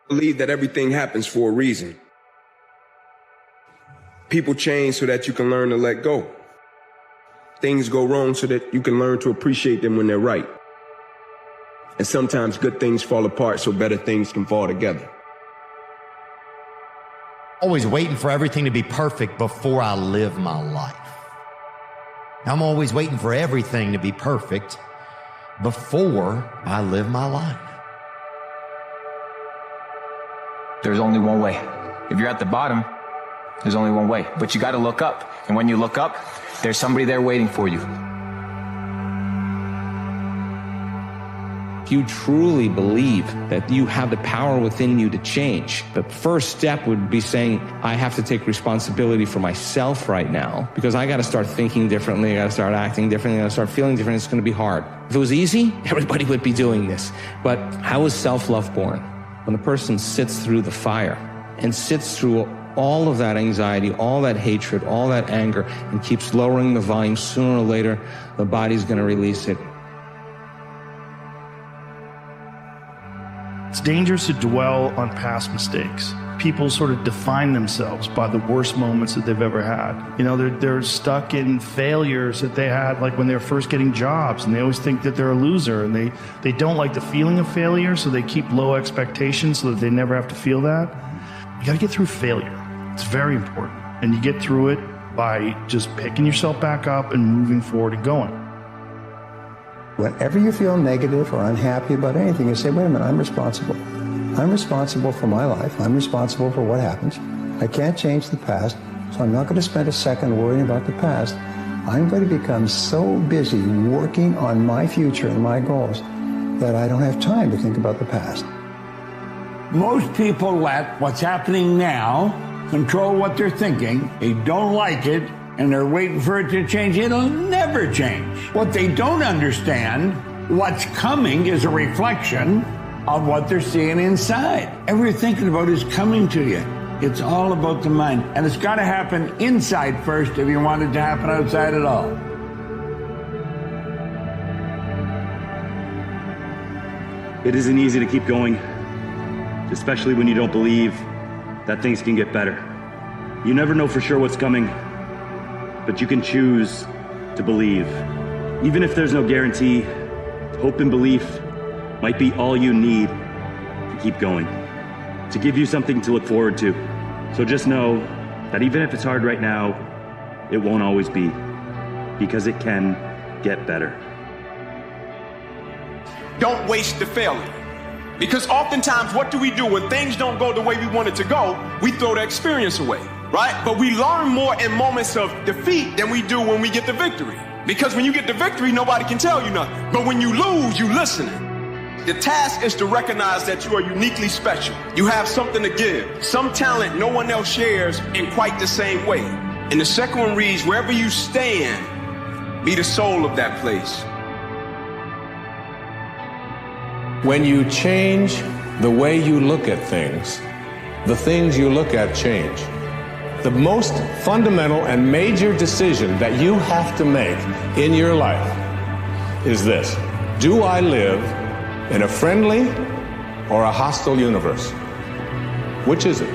Believe that everything happens for a reason. People change so that you can learn to let go. Things go wrong so that you can learn to appreciate them when they're right. And sometimes good things fall apart so better things can fall together. Always waiting for everything to be perfect before I live my life. I'm always waiting for everything to be perfect before I live my life. There's only one way. If you're at the bottom, there's only one way. But you got to look up. And when you look up, there's somebody there waiting for you. If you truly believe that you have the power within you to change, the first step would be saying, I have to take responsibility for myself right now because I got to start thinking differently. I got to start acting differently. I got to start feeling different. It's going to be hard. If it was easy, everybody would be doing this. But how is self-love born? When a person sits through the fire and sits through all of that anxiety, all that hatred, all that anger, and keeps lowering the volume, sooner or later, the body's going to release it. It's dangerous to dwell on past mistakes. People sort of define themselves by the worst moments that they've ever had. You know, they're stuck in failures that they had, like when they were first getting jobs, and they always think that they're a loser, and they don't like the feeling of failure, so they keep low expectations so that they never have to feel that. You got to get through failure. It's very important. And you get through it by just picking yourself back up and moving forward and going. Whenever you feel negative or unhappy about anything, you say, wait a minute, I'm responsible. I'm responsible for my life. I'm responsible for what happens. I can't change the past, so I'm not going to spend a second worrying about the past. I'm going to become so busy working on my future and my goals that I don't have time to think about the past. Most people let what's happening now control what they're thinking. They don't like it, and they're waiting for it to change. It'll never change. What they don't understand, what's coming is a reflection of what they're seeing inside. Everything you're thinking about is coming to you. It's all about the mind. And it's got to happen inside first if you want it to happen outside at all. It isn't easy to keep going, especially when you don't believe that things can get better. You never know for sure what's coming, but you can choose to believe. Even if there's no guarantee, hope and belief might be all you need to keep going, to give you something to look forward to. So just know that even if it's hard right now, it won't always be, because it can get better. Don't waste the failure. Because oftentimes, what do we do when things don't go the way we want it to go? We throw the experience away, right? But we learn more in moments of defeat than we do when we get the victory. Because when you get the victory, nobody can tell you nothing. But when you lose, you listening. The task is to recognize that you are uniquely special. You have something to give, some talent no one else shares in quite the same way. And the second one reads, wherever you stand, be the soul of that place. When you change the way you look at things, the things you look at change. The most fundamental and major decision that you have to make in your life is this: do I live in a friendly or a hostile universe? Which is it?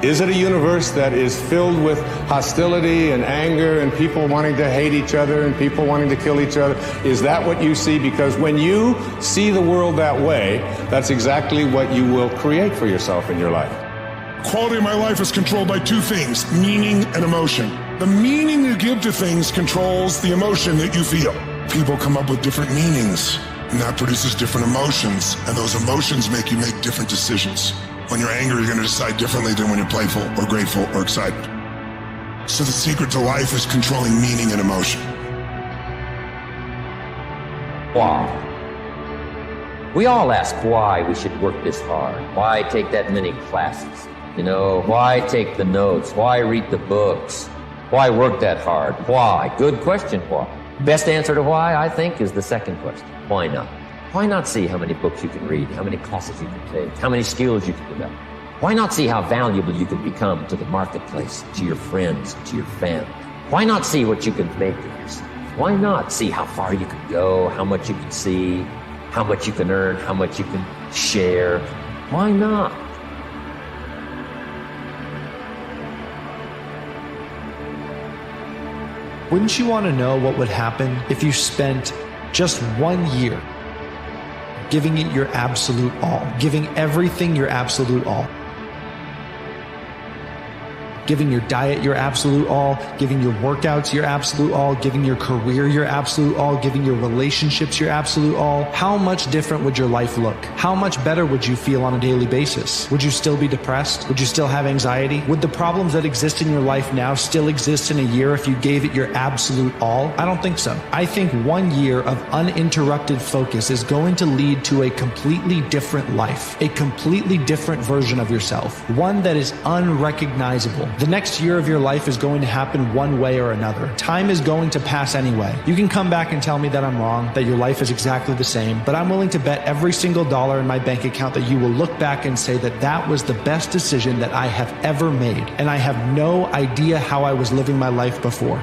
Is it a universe that is filled with hostility and anger and people wanting to hate each other and people wanting to kill each other? Is that what you see? Because when you see the world that way, that's exactly what you will create for yourself in your life. Quality of my life is controlled by two things: meaning and emotion. The meaning you give to things controls the emotion that you feel. People come up with different meanings, and that produces different emotions, and those emotions make you make different decisions. When you're angry, you're going to decide differently than when you're playful or grateful or excited. So the secret to life is controlling meaning and emotion. Why? We all ask why we should work this hard. Why take that many classes? You know, why take the notes? Why read the books? Why work that hard? Why? Good question, why? Best answer to why, I think, is the second question. Why not? Why not see how many books you can read, how many classes you can take, how many skills you can develop? Why not see how valuable you can become to the marketplace, to your friends, to your family? Why not see what you can make of yourself? Why not see how far you can go, how much you can see, how much you can earn, how much you can share? Why not? Wouldn't you want to know what would happen if you spent just 1 year giving it your absolute all, giving everything your absolute all? Giving your diet your absolute all, giving your workouts your absolute all, giving your career your absolute all, giving your relationships your absolute all. How much different would your life look? How much better would you feel on a daily basis? Would you still be depressed? Would you still have anxiety? Would the problems that exist in your life now still exist in a year if you gave it your absolute all? I don't think so. I think 1 year of uninterrupted focus is going to lead to a completely different life, a completely different version of yourself, one that is unrecognizable. The next year of your life is going to happen one way or another. Time is going to pass anyway. You can come back and tell me that I'm wrong, that your life is exactly the same, but I'm willing to bet every single dollar in my bank account that you will look back and say that that was the best decision that I have ever made, and I have no idea how I was living my life before.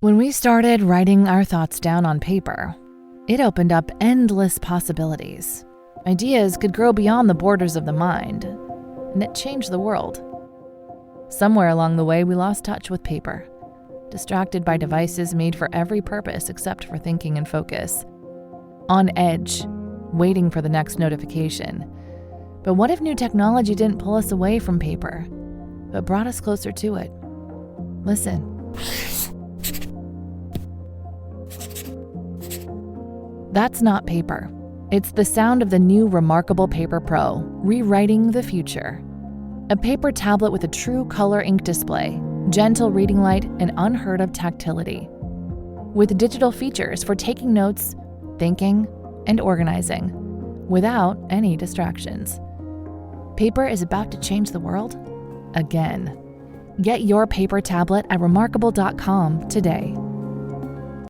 When we started writing our thoughts down on paper, it opened up endless possibilities. Ideas could grow beyond the borders of the mind, and it changed the world. Somewhere along the way, we lost touch with paper, distracted by devices made for every purpose except for thinking and focus. On edge, waiting for the next notification. But what if new technology didn't pull us away from paper, but brought us closer to it? Listen. That's not paper. It's the sound of the new Remarkable Paper Pro, rewriting the future. A paper tablet with a true color ink display, gentle reading light, and unheard of tactility. With digital features for taking notes, thinking, and organizing, without any distractions. Paper is about to change the world again. Get your paper tablet at remarkable.com today.